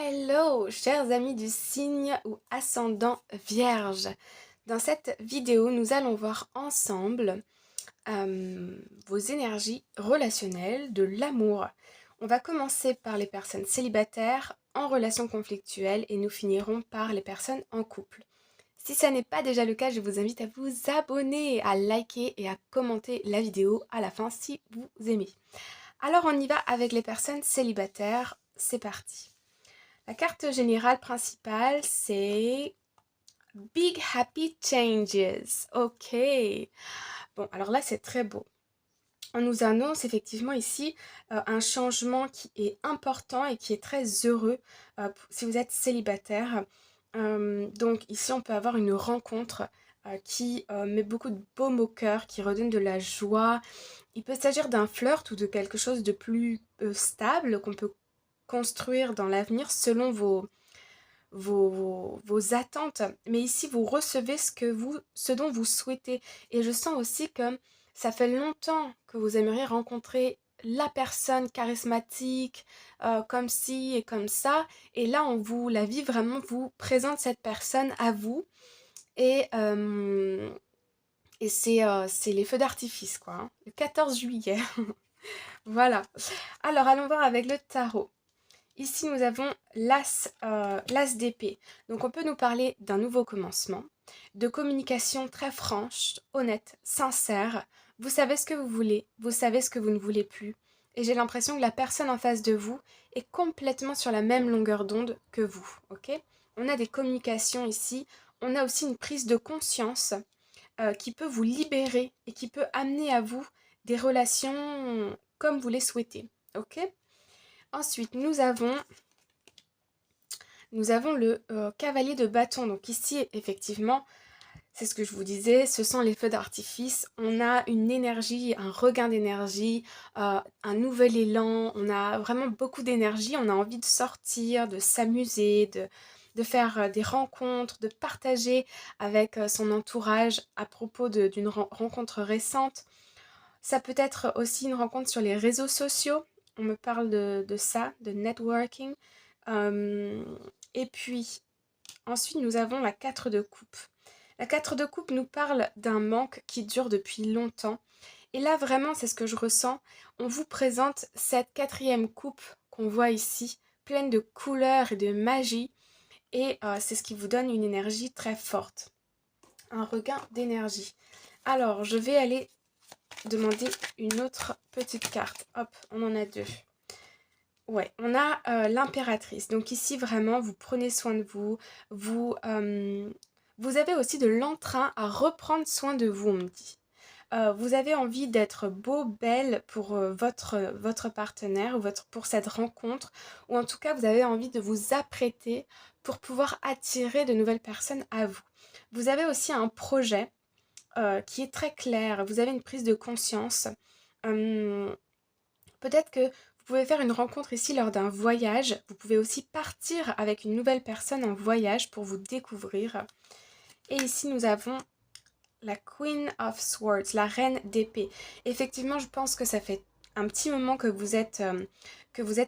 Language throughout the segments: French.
Hello, chers amis du signe ou ascendant Vierge. Dans cette vidéo, nous allons voir ensemble vos énergies relationnelles de l'amour. On va commencer par les personnes célibataires en relation conflictuelle et nous finirons par les personnes en couple. Si ça n'est pas déjà le cas, je vous invite à vous abonner, à liker et à commenter la vidéo à la fin si vous aimez. Alors on y va avec les personnes célibataires, c'est parti. La carte générale principale, c'est Big Happy Changes. Ok. Bon, alors là, c'est très beau. On nous annonce effectivement ici un changement qui est important et qui est très heureux si vous êtes célibataire. Donc ici, on peut avoir une rencontre qui met beaucoup de baume au cœur, qui redonne de la joie. Il peut s'agir d'un flirt ou de quelque chose de plus stable qu'on peut construire dans l'avenir selon vos attentes. Mais ici, vous recevez ce dont vous souhaitez. Et je sens aussi que ça fait longtemps que vous aimeriez rencontrer la personne charismatique, comme ci et comme ça. Et là, la vie vraiment vous présente cette personne à vous. Et, euh, et c'est les feux d'artifice, quoi, hein. Le 14 juillet. Voilà. Alors, allons voir avec le tarot. Ici, nous avons l'as d'épée. Donc, on peut nous parler d'un nouveau commencement, de communication très franche, honnête, sincère. Vous savez ce que vous voulez, vous savez ce que vous ne voulez plus. Et j'ai l'impression que la personne en face de vous est complètement sur la même longueur d'onde que vous. Ok? On a des communications ici. On a aussi une prise de conscience qui peut vous libérer et qui peut amener à vous des relations comme vous les souhaitez. Ok? Ensuite, nous avons le cavalier de bâton. Donc ici, effectivement, c'est ce que je vous disais, ce sont les feux d'artifice. On a une énergie, un regain d'énergie, un nouvel élan. On a vraiment beaucoup d'énergie. On a envie de sortir, de s'amuser, de faire des rencontres, de partager avec son entourage à propos d'une rencontre récente. Ça peut être aussi une rencontre sur les réseaux sociaux. On me parle de ça, de networking. Euh, et puis, ensuite, nous avons la 4 de coupe. La 4 de coupe nous parle d'un manque qui dure depuis longtemps. Et là, vraiment, c'est ce que je ressens. On vous présente cette quatrième coupe qu'on voit ici, pleine de couleurs et de magie. Et c'est ce qui vous donne une énergie très forte. Un regain d'énergie. Alors, je vais aller demander une autre petite carte. Hop, on en a deux. Ouais, on a l'impératrice. Donc ici, vraiment, vous prenez soin de vous. Vous avez aussi de l'entrain à reprendre soin de vous, on me dit. Vous avez envie d'être beau, belle pour votre partenaire ou pour cette rencontre. Ou en tout cas, vous avez envie de vous apprêter pour pouvoir attirer de nouvelles personnes à vous. Vous avez aussi un projet qui est très clair. Vous avez une prise de conscience. Peut-être que vous pouvez faire une rencontre ici lors d'un voyage. Vous pouvez aussi partir avec une nouvelle personne en voyage pour vous découvrir. Et ici, nous avons la Queen of Swords, la reine d'épée. Effectivement, je pense que ça fait un petit moment que vous êtes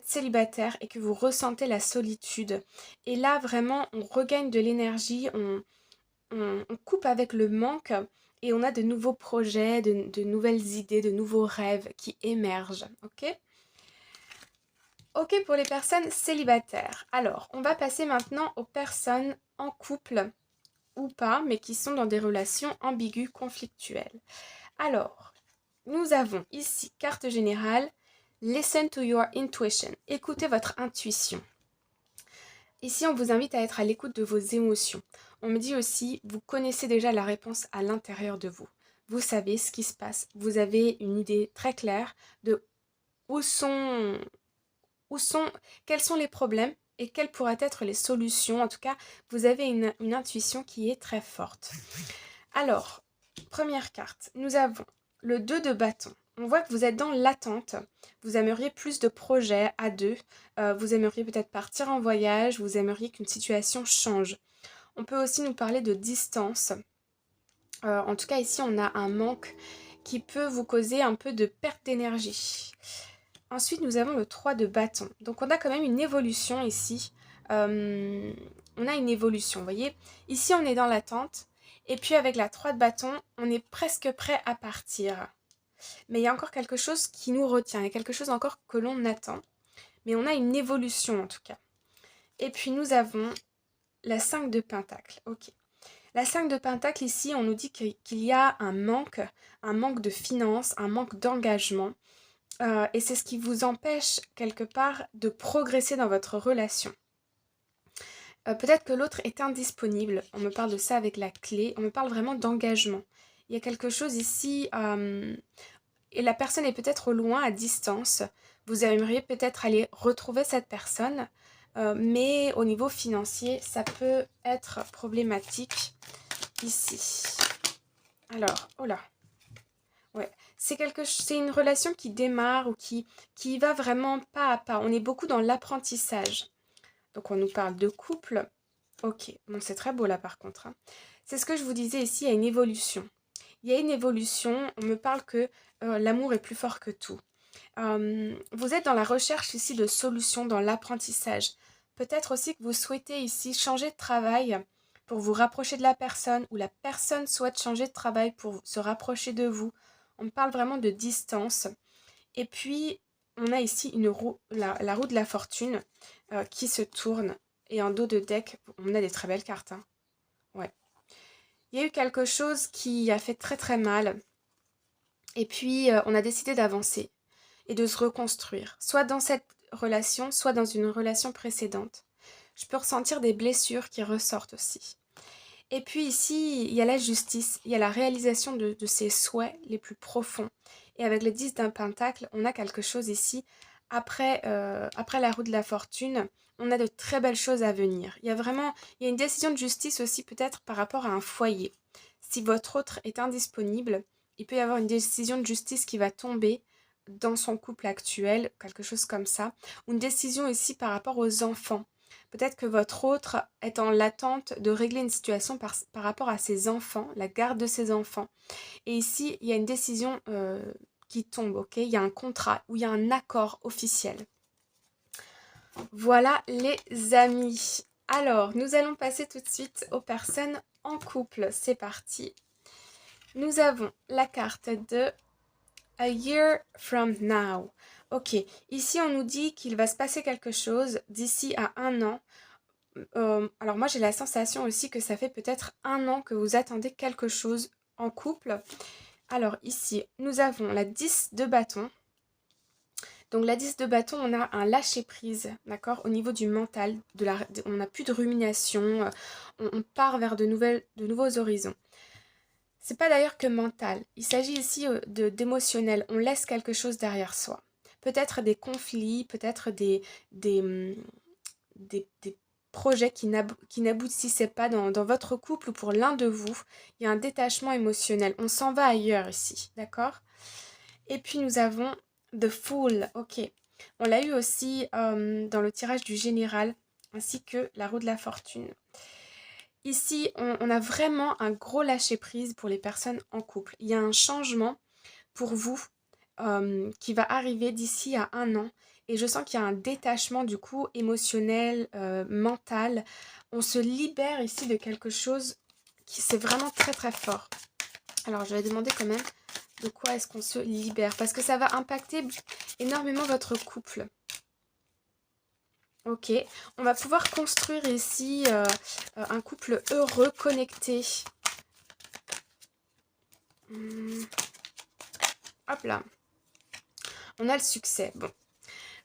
célibataire et que vous ressentez la solitude. Et là, vraiment, on regagne de l'énergie, on coupe avec le manque et on a de nouveaux projets, de nouvelles idées, de nouveaux rêves qui émergent. Ok? Ok pour les personnes célibataires. Alors, on va passer maintenant aux personnes en couple ou pas, mais qui sont dans des relations ambiguës, conflictuelles. Alors, nous avons ici, carte générale, Listen to your intuition. Écoutez votre intuition. Ici, on vous invite à être à l'écoute de vos émotions. On me dit aussi, vous connaissez déjà la réponse à l'intérieur de vous. Vous savez ce qui se passe. Vous avez une idée très claire de où sont, quels sont les problèmes et quelles pourraient être les solutions. En tout cas, vous avez une intuition qui est très forte. Alors, première carte, nous avons le 2 de bâton. On voit que vous êtes dans l'attente, vous aimeriez plus de projets à deux, vous aimeriez peut-être partir en voyage, vous aimeriez qu'une situation change. On peut aussi nous parler de distance. En tout cas, ici, on a un manque qui peut vous causer un peu de perte d'énergie. Ensuite, nous avons le 3 de bâton. Donc, on a quand même une évolution ici on a une évolution, vous voyez. Ici, on est dans l'attente. Et puis, avec la 3 de bâton, on est presque prêt à partir. Mais il y a encore quelque chose qui nous retient. Il y a quelque chose encore que l'on attend. Mais on a une évolution, en tout cas. Et puis, nous avons la 5 de Pentacle. Ok. La 5 de Pentacle, ici, on nous dit qu'il y a un manque de finances, un manque d'engagement. Et c'est ce qui vous empêche, quelque part, de progresser dans votre relation. Peut-être que l'autre est indisponible. On me parle de ça avec la clé. On me parle vraiment d'engagement. Il y a quelque chose ici, et la personne est peut-être au loin, à distance. Vous aimeriez peut-être aller retrouver cette personne, mais au niveau financier, ça peut être problématique ici. Alors, oh là, ouais, c'est une relation qui démarre ou qui va vraiment pas à pas. On est beaucoup dans l'apprentissage. Donc on nous parle de couple. Ok, bon c'est très beau là par contre, hein. C'est ce que je vous disais ici, il y a une évolution. Il y a une évolution, on me parle que l'amour est plus fort que tout. Vous êtes dans la recherche ici de solutions, dans l'apprentissage. Peut-être aussi que vous souhaitez ici changer de travail pour vous rapprocher de la personne, ou la personne souhaite changer de travail pour se rapprocher de vous. On me parle vraiment de distance. Et puis, on a ici une roue, la roue de la fortune qui se tourne. Et en dos de deck, on a des très belles cartes, hein. Ouais. Il y a eu quelque chose qui a fait très très mal. Et puis, on a décidé d'avancer et de se reconstruire. Soit dans cette relation, soit dans une relation précédente. Je peux ressentir des blessures qui ressortent aussi. Et puis ici, il y a la justice, il y a la réalisation de ses souhaits les plus profonds. Et avec le 10 d'un pentacle, on a quelque chose ici. Après la roue de la fortune, on a de très belles choses à venir. Il y a une décision de justice aussi peut-être par rapport à un foyer. Si votre autre est indisponible, il peut y avoir une décision de justice qui va tomber dans son couple actuel, quelque chose comme ça. Ou une décision ici par rapport aux enfants. Peut-être que votre autre est en l'attente de régler une situation par rapport à ses enfants, la garde de ses enfants. Et ici, il y a une décision qui tombe, ok? Il y a un contrat ou il y a un accord officiel. Voilà les amis. Alors, nous allons passer tout de suite aux personnes en couple. C'est parti. Nous avons la carte de A Year From Now. Ok, ici on nous dit qu'il va se passer quelque chose d'ici à 1 an. Alors moi j'ai la sensation aussi que ça fait peut-être 1 an que vous attendez quelque chose en couple. Alors ici nous avons la 10 de bâton. Donc la 10 de bâton, on a un lâcher prise, d'accord, au niveau du mental, on n'a plus de rumination, on part vers de nouveaux horizons. C'est pas d'ailleurs que mental, il s'agit ici d'émotionnel, on laisse quelque chose derrière soi. Peut-être des conflits, peut-être des projets qui n'aboutissaient pas dans votre couple ou pour l'un de vous. Il y a un détachement émotionnel, on s'en va ailleurs ici, d'accord? Et puis nous avons The Fool, ok. On l'a eu aussi dans le tirage du général, ainsi que la roue de la fortune. Ici, on a vraiment un gros lâcher-prise pour les personnes en couple. Il y a un changement pour vous qui va arriver d'ici à 1 an. Et je sens qu'il y a un détachement du coup émotionnel, mental. On se libère ici de quelque chose qui c'est vraiment très très fort. Alors je vais demander quand même de quoi est-ce qu'on se libère. Parce que ça va impacter énormément votre couple. Ok, on va pouvoir construire ici un couple heureux, connecté. Hop là. On a le succès. Bon.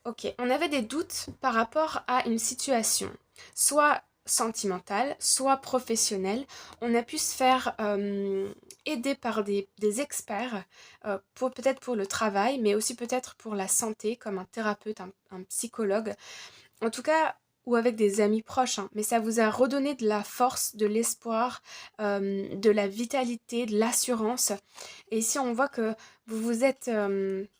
Ok, on avait des doutes par rapport à une situation. Soit sentimentale, soit professionnelle. On a pu se faire aider par des experts, peut-être pour le travail, mais aussi peut-être pour la santé, comme un thérapeute, un psychologue. En tout cas, ou avec des amis proches, hein, mais ça vous a redonné de la force, de l'espoir, de la vitalité, de l'assurance. Et ici, on voit que vous avez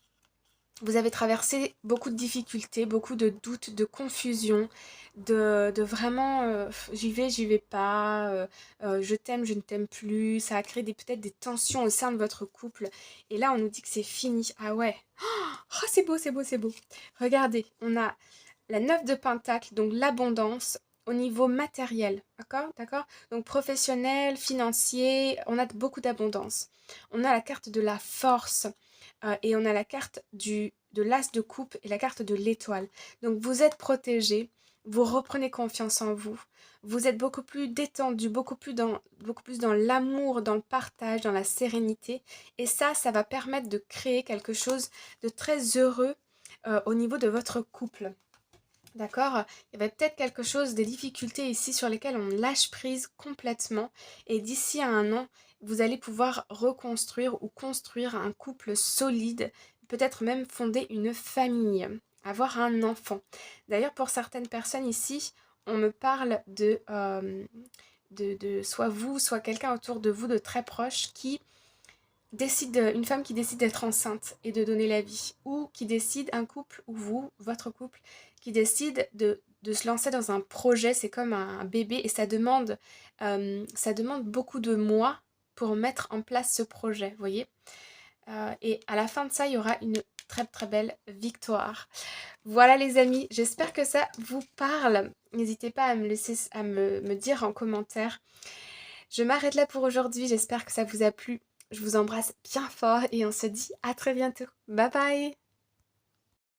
traversé beaucoup de difficultés, beaucoup de doutes, de confusion, de vraiment j'y vais pas, je t'aime, je ne t'aime plus. Ça a créé peut-être des tensions au sein de votre couple. Et là, on nous dit que c'est fini. Ah ouais, oh, c'est beau, c'est beau, c'est beau. Regardez, on a la 9 de Pentacle, donc l'abondance au niveau matériel, d'accord? Donc professionnel, financier, on a beaucoup d'abondance. On a la carte de la force et on a la carte de l'as de coupe et la carte de l'étoile. Donc vous êtes protégé, vous reprenez confiance en vous, vous êtes beaucoup plus détendu, beaucoup plus dans l'amour, dans le partage, dans la sérénité. Et ça va permettre de créer quelque chose de très heureux au niveau de votre couple. D'accord? Il y avait peut-être quelque chose, des difficultés ici sur lesquelles on lâche prise complètement. Et d'ici à un an, vous allez pouvoir reconstruire ou construire un couple solide, peut-être même fonder une famille, avoir un enfant. D'ailleurs, pour certaines personnes ici, on me parle de soit vous, soit quelqu'un autour de vous de très proche qui une femme qui décide d'être enceinte et de donner la vie, ou qui décide, un couple, ou vous, votre couple, qui décide de se lancer dans un projet, c'est comme un bébé, et ça demande beaucoup de mois pour mettre en place ce projet, vous voyez. Et à la fin de ça, il y aura une très très belle victoire. Voilà les amis, j'espère que ça vous parle. N'hésitez pas à me laisser, me dire en commentaire. Je m'arrête là pour aujourd'hui, j'espère que ça vous a plu. Je vous embrasse bien fort et on se dit à très bientôt. Bye bye!